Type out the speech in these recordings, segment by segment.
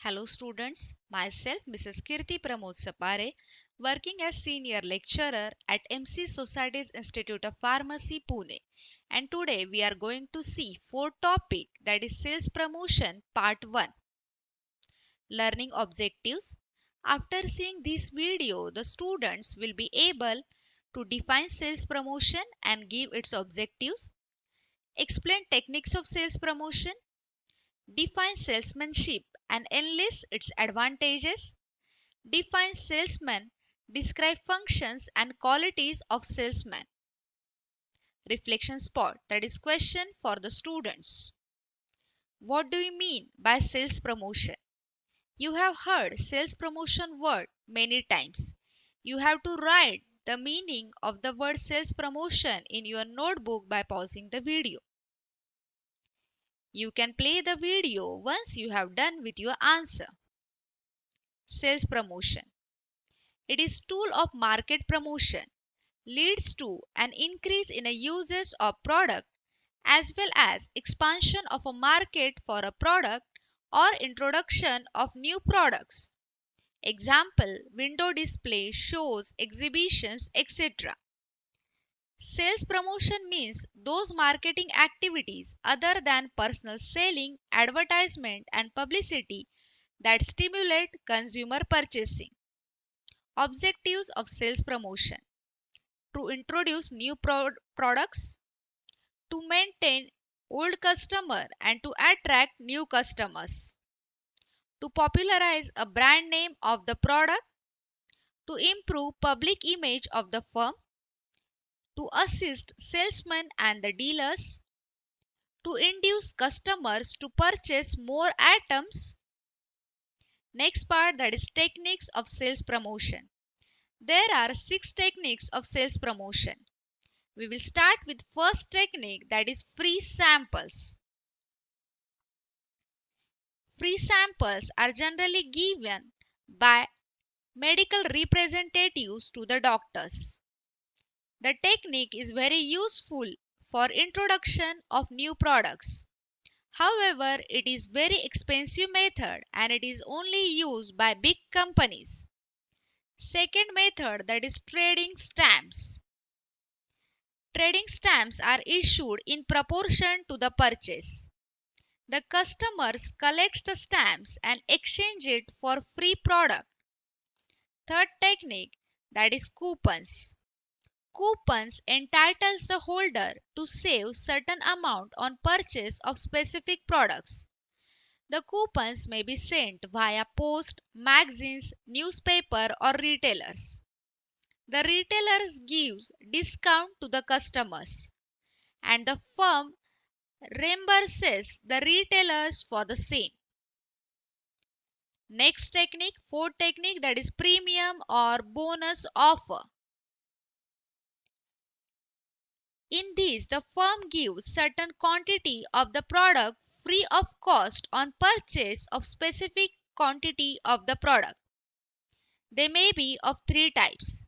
Hello students, myself Mrs. Kirti Pramod Sapare, working as Senior Lecturer at MC Society's Institute of Pharmacy, Pune. And today we are going to see fourth topic, that is Sales Promotion Part 1. Learning Objectives. After seeing this video, the students will be able to define sales promotion and give its objectives, explain techniques of sales promotion, define salesmanship and enlist its advantages, define salesman, describe functions and qualities of salesman. Reflection spot, that is question for the students. What do you mean by sales promotion? You have heard sales promotion word many times. You have to write the meaning of the word sales promotion in your notebook by pausing the video. You can play the video once you have done with your answer. Sales promotion. It is tool of market promotion, leads to an increase in a usage of product as well as expansion of a market for a product or introduction of new products. Example, window display, shows, exhibitions, etc. Sales promotion means those marketing activities other than personal selling, advertisement and publicity that stimulate consumer purchasing. Objectives of sales promotion: to introduce new products, to maintain old customer and to attract new customers, to popularize a brand name of the product, to improve public image of the firm, to assist salesmen and the dealers, to induce customers to purchase more items. Next part, that is techniques of sales promotion. There are 6 techniques of sales promotion. We will start with first technique, that is free samples. Free samples are generally given by medical representatives to the doctors. The technique is very useful for introduction of new products. However, it is very expensive method and it is only used by big companies. Second method, that is trading stamps. Trading stamps are issued in proportion to the purchase. The customers collect the stamps and exchange it for free product. Third technique, that is coupons. Coupons entitles the holder to save certain amount on purchase of specific products. The coupons may be sent via post, magazines, newspaper or retailers. The retailers gives discount to the customers and the firm reimburses the retailers for the same. Next technique, fourth technique, that is premium or bonus offer. In this, the firm gives certain quantity of the product free of cost on purchase of specific quantity of the product. They may be of 3 types.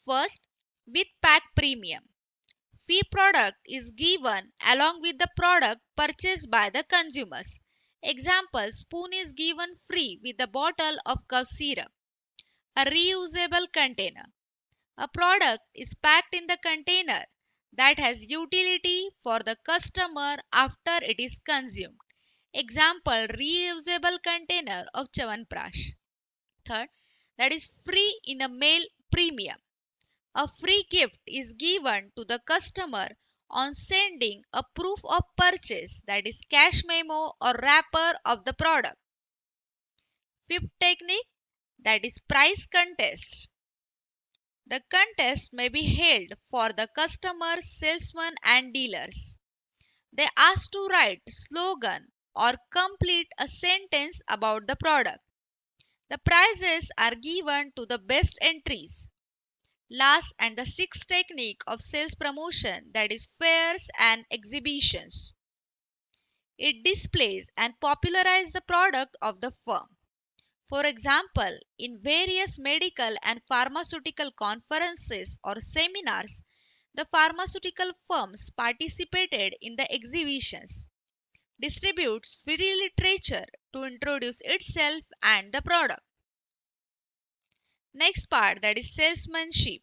First, with pack premium. Free product is given along with the product purchased by the consumers. Example, spoon is given free with a bottle of cough syrup. A reusable container. A product is packed in the container that has utility for the customer after it is consumed. Example, reusable container of Chyawanprash. Third, that is free in a mail premium. A free gift is given to the customer on sending a proof of purchase, that is cash memo or wrapper of the product. Fifth technique, that is price contest. The contest may be held for the customers, salesmen and dealers. They ask to write slogan or complete a sentence about the product. The prizes are given to the best entries. Last and the sixth technique of sales promotion, that is fairs and exhibitions. It displays and popularizes the product of the firm. For example, in various medical and pharmaceutical conferences or seminars, the pharmaceutical firms participated in the exhibitions. distributes free literature to introduce itself and the product. Next part, that is salesmanship.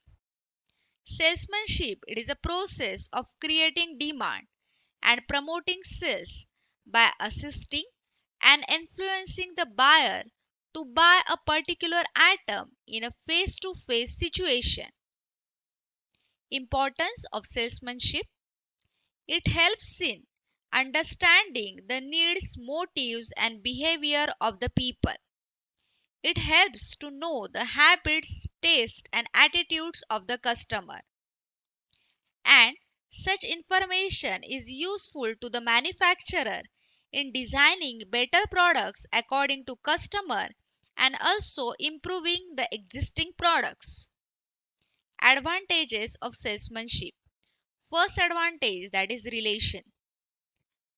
Salesmanship, it is a process of creating demand and promoting sales by assisting and influencing the buyer to buy a particular item in a face-to-face situation. Importance of salesmanship: it helps in understanding the needs, motives, and behavior of the people. It helps to know the habits, tastes, and attitudes of the customer. And such information is useful to the manufacturer in designing better products according to customer and also improving the existing products. Advantages of salesmanship. First advantage, that is relation.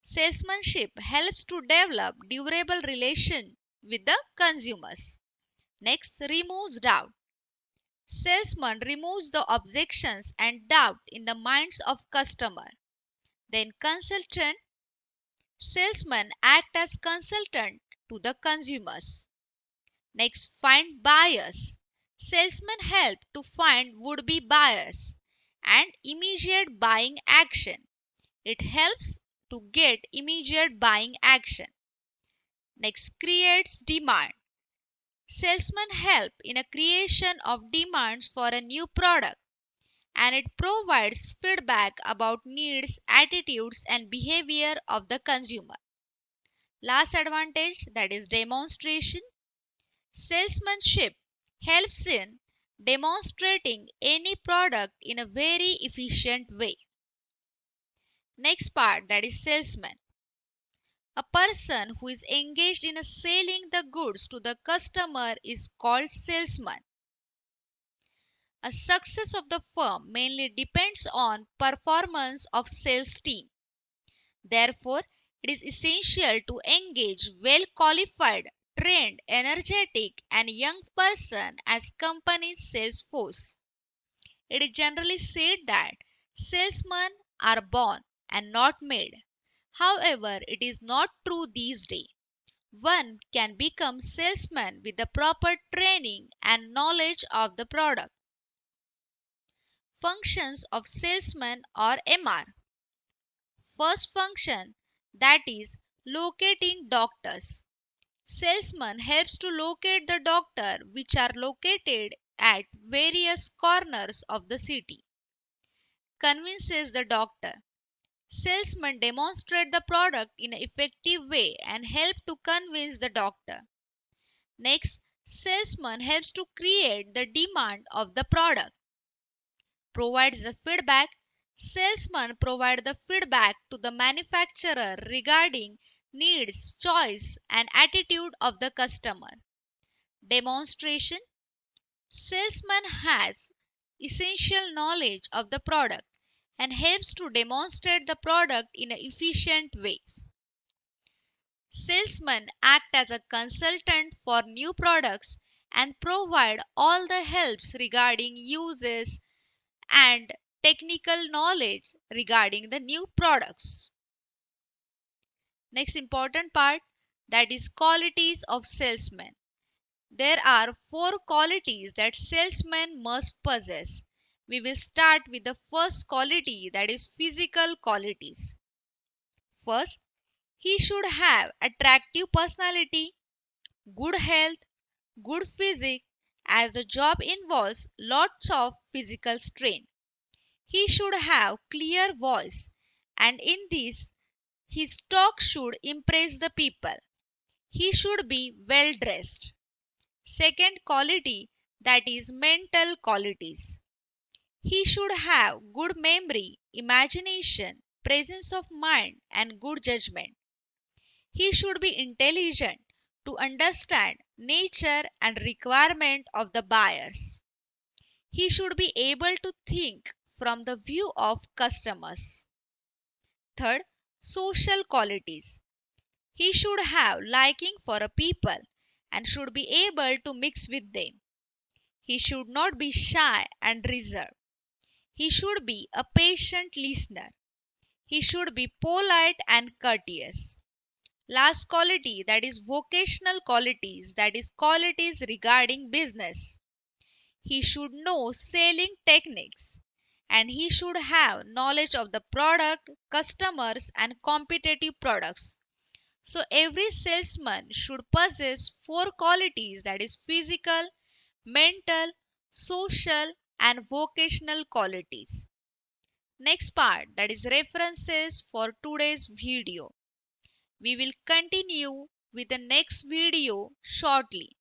Salesmanship helps to develop durable relation with the consumers. Next, removes doubt. Salesman removes the objections and doubt in the minds of customer. Then consultant. Salesmen act as consultant to the consumers. Next, find buyers. Salesmen help to find would-be buyers. And immediate buying action. It helps to get immediate buying action. Next, creates demand. Salesmen help in a creation of demands for a new product, and it provides feedback about needs, attitudes, and behavior of the consumer. Last advantage, that is demonstration. Salesmanship helps in demonstrating any product in a very efficient way. Next part, that is salesman. A person who is engaged in selling the goods to the customer is called salesman. A success of the firm mainly depends on performance of sales team. Therefore, it is essential to engage well qualified, trained, energetic and young person as company's sales force. It is generally said that salesmen are born and not made. However, it is not true these days. One can become salesman with the proper training and knowledge of the product. Functions of salesman or MR. First function, that is locating doctors. Salesman helps to locate the doctor which are located at various corners of the city. Convinces the doctor. Salesman demonstrate the product in an effective way and help to convince the doctor. Next, salesman helps to create the demand of the product. Provides the feedback. Salesman provide the feedback to the manufacturer regarding needs, choice and attitude of the customer. Demonstration. Salesman has essential knowledge of the product and helps to demonstrate the product in an efficient way. Salesmen act as a consultant for new products and provide all the helps regarding uses and technical knowledge regarding the new products. Next important part, that is qualities of salesmen. There are 4 qualities that salesmen must possess. We will start with the first quality, that is physical qualities. First, he should have attractive personality, good health, good physique, as the job involves lots of physical strain. He should have clear voice, and in this his talk should impress the people. He should be well dressed. Second quality, that is mental qualities. He should have good memory, imagination, presence of mind and good judgment. He should be intelligent to understand nature and requirement of the buyers. He should be able to think from the view of customers. Third, social qualities. He should have liking for a people and should be able to mix with them. He should not be shy and reserved. He should be a patient listener. He should be polite and courteous. Last quality, that is vocational qualities, that is qualities regarding business. He should know selling techniques and he should have knowledge of the product, customers and competitive products. So every salesman should possess four qualities, that is physical, mental, social and vocational qualities. Next part, that is references for today's video. We will continue with the next video shortly.